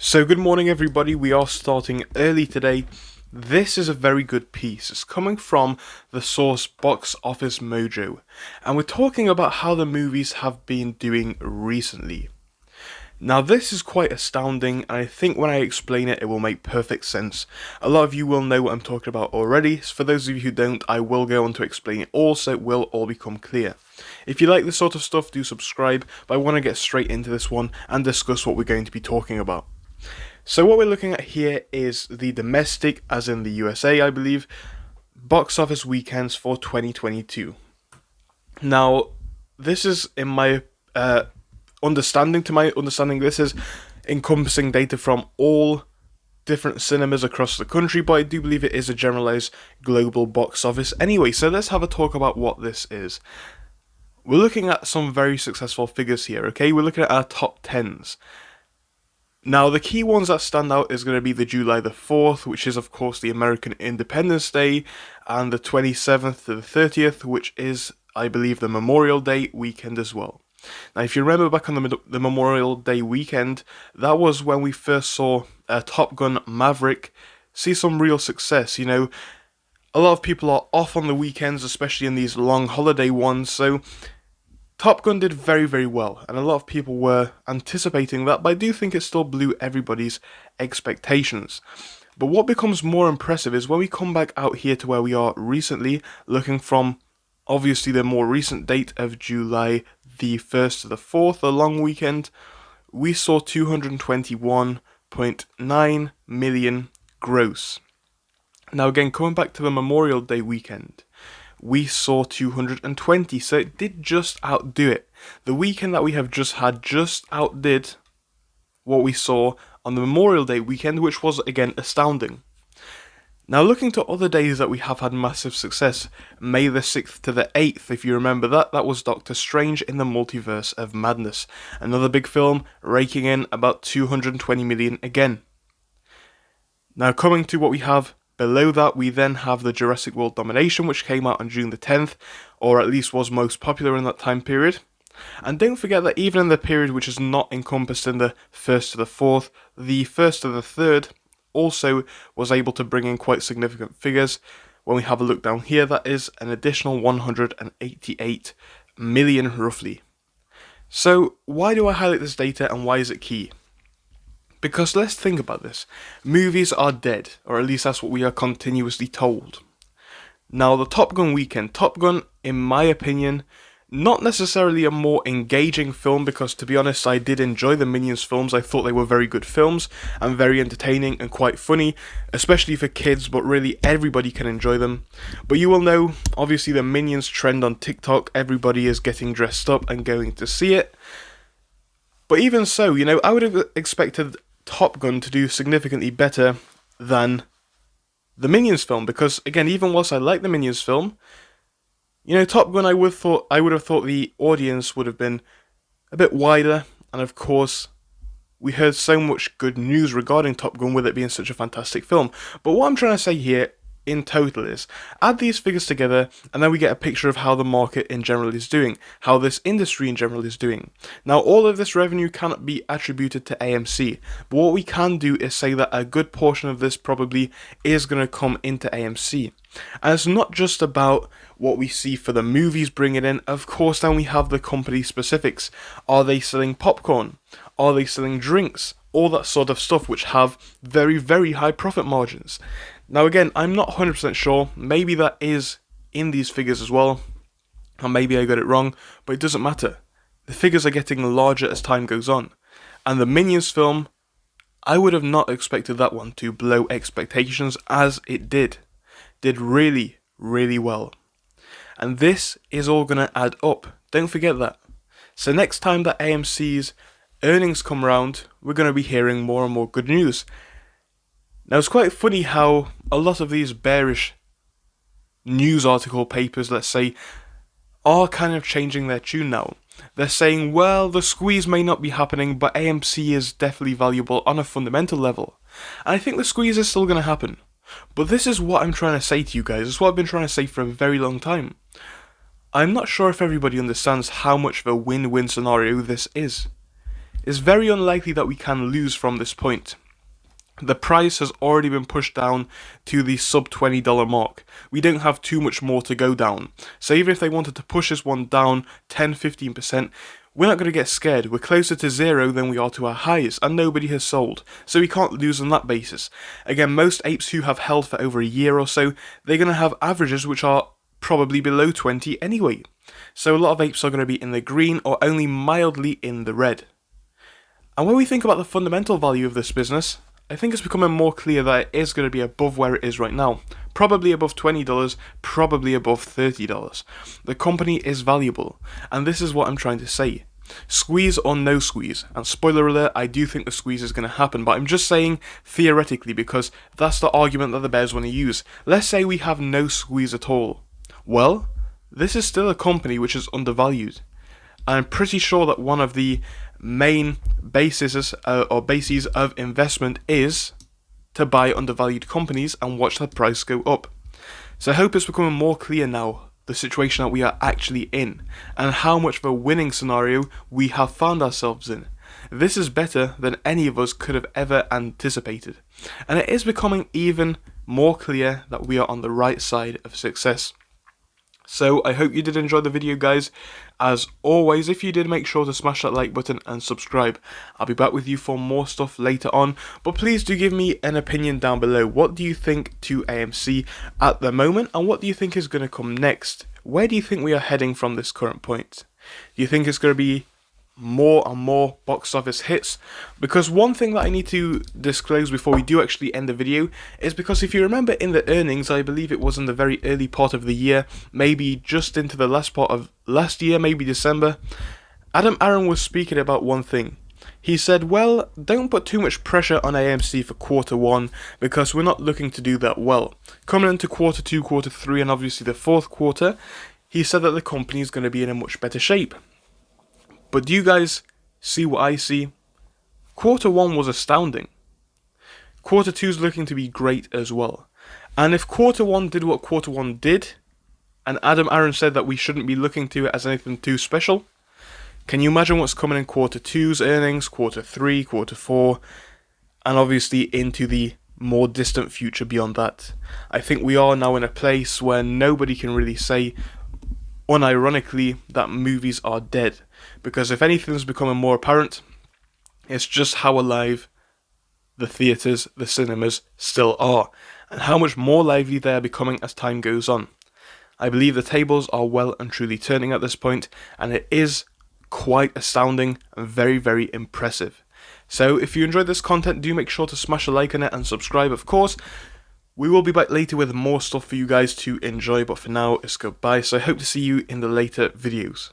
So good morning everybody, we are starting early today. This is a very good piece. It's coming from the source Box Office Mojo, and we're talking about how the movies have been doing recently. Now this is quite astounding, and I think when I explain it, it will make perfect sense. A lot of you will know what I'm talking about already, so for those of you who don't, I will go on to explain it all so it will all become clear. If you like this sort of stuff, do subscribe, but I want to get straight into this one and discuss what we're going to be talking about. So what we're looking at here is the domestic, as in the USA I believe, box office weekends for 2022. Now, this is in my understanding, this is encompassing data from all different cinemas across the country, but I do believe it is a generalized global box office anyway, so let's have a talk about what this is. We're looking at some very successful figures here, okay? We're looking at our top 10s. Now, the key ones that stand out is going to be the July the 4th, which is of course the American Independence Day, and the 27th to the 30th, which is, I believe, the Memorial Day weekend as well. Now, if you remember back on the Memorial Day weekend, that was when we first saw Top Gun Maverick see some real success. You know, a lot of people are off on the weekends, especially in these long holiday ones, so Top Gun did very, very well, and a lot of people were anticipating that, but I do think it still blew everybody's expectations. But what becomes more impressive is when we come back out here to where we are recently, looking from obviously the more recent date of July the 1st to the 4th, the long weekend, we saw 221.9 million gross. Now again, coming back to the Memorial Day weekend, we saw 220, so it did just outdo it. The weekend that we have just had just outdid what we saw on the Memorial Day weekend, which was again astounding. Now looking to other days that we have had massive success, May the 6th to the 8th, if you remember that was Doctor Strange in the Multiverse of Madness. Another big film, raking in about 220 million again. Now coming to what we have below that, we then have the Jurassic World Domination, which came out on June the 10th, or at least was most popular in that time period. And don't forget that even in the period which is not encompassed in the 1st to the 4th, the 1st to the 3rd also was able to bring in quite significant figures. When we have a look down here, that is an additional 188 million roughly. So why do I highlight this data and why is it key? Because let's think about this. Movies are dead, or at least that's what we are continuously told. Now, the Top Gun weekend. Top Gun, in my opinion, not necessarily a more engaging film, because to be honest, I did enjoy the Minions films. I thought they were very good films, and very entertaining and quite funny, especially for kids, but really everybody can enjoy them. But you will know, obviously the Minions trend on TikTok, everybody is getting dressed up and going to see it. But even so, you know, I would have expected Top Gun to do significantly better than the Minions film, because again, even whilst I like the Minions film, you know, Top Gun, I would have thought the audience would have been a bit wider, and of course we heard so much good news regarding Top Gun with it being such a fantastic film. But what I'm trying to say here in total is, add these figures together and then we get a picture of how the market in general is doing, how this industry in general is doing. Now, all of this revenue cannot be attributed to AMC, but what we can do is say that a good portion of this probably is going to come into AMC. And it's not just about what we see for the movies bringing in. Of course, then we have the company specifics. Are they selling popcorn? Are they selling drinks? All that sort of stuff, which have very, very high profit margins. Now again, I'm not 100% sure, maybe that is in these figures as well, and maybe I got it wrong, but it doesn't matter. The figures are getting larger as time goes on, and the Minions film, I would have not expected that one to blow expectations as it did. Did really, really well. And this is all going to add up, don't forget that. So next time that AMC's earnings come around, we're going to be hearing more and more good news. Now, it's quite funny how a lot of these bearish news article papers, let's say, are kind of changing their tune now. They're saying, well, the squeeze may not be happening, but AMC is definitely valuable on a fundamental level. And I think the squeeze is still going to happen. But this is what I'm trying to say to you guys. It's what I've been trying to say for a very long time. I'm not sure if everybody understands how much of a win-win scenario this is. it's very unlikely that we can lose from this point. The price has already been pushed down to the sub $20 mark. We don't have too much more to go down. So even if they wanted to push this one down 10-15%, we're not going to get scared. We're closer to zero than we are to our highs, and nobody has sold. So we can't lose on that basis. Again, most apes who have held for over a year or so, they're going to have averages which are probably below 20 anyway. So a lot of apes are going to be in the green or only mildly in the red. And when we think about the fundamental value of this business, I think it's becoming more clear that it is going to be above where it is right now. Probably above $20, probably above $30. The company is valuable, and this is what I'm trying to say. Squeeze or no squeeze, and spoiler alert, I do think the squeeze is going to happen, but I'm just saying theoretically because that's the argument that the bears want to use. Let's say we have no squeeze at all. Well, this is still a company which is undervalued. I'm pretty sure that one of the main bases of investment is to buy undervalued companies and watch the price go up. So I hope it's becoming more clear now, the situation that we are actually in, and how much of a winning scenario we have found ourselves in. This is better than any of us could have ever anticipated, and it is becoming even more clear that we are on the right side of success. So I hope you did enjoy the video, guys. As always, if you did, make sure to smash that like button and subscribe. I'll be back with you for more stuff later on, but please do give me an opinion down below. What do you think to AMC at the moment, and what do you think is going to come next? Where do you think we are heading from this current point? Do you think it's going to be more and more box office hits? Because one thing that I need to disclose before we do actually end the video is because if you remember in the earnings, I believe it was in the very early part of the year, maybe just into the last part of last year, maybe December, Adam Aron was speaking about one thing. He said, well, don't put too much pressure on AMC for quarter one because we're not looking to do that well. Coming into quarter two, quarter three, and obviously the fourth quarter, he said that the company is going to be in a much better shape. But do you guys see what I see? Quarter one was astounding. Quarter two is looking to be great as well. And if quarter one did what quarter one did, and Adam Aron said that we shouldn't be looking to it as anything too special, can you imagine what's coming in quarter two's earnings, quarter three, quarter four, and obviously into the more distant future beyond that? I think we are now in a place where nobody can really say, unironically, that movies are dead. Because if anything's becoming more apparent, it's just how alive the theatres, the cinemas still are, and how much more lively they are becoming as time goes on. I believe the tables are well and truly turning at this point, and it is quite astounding and very, very impressive. So if you enjoyed this content, do make sure to smash a like on it and subscribe, of course. We will be back later with more stuff for you guys to enjoy, but for now, it's goodbye. So I hope to see you in the later videos.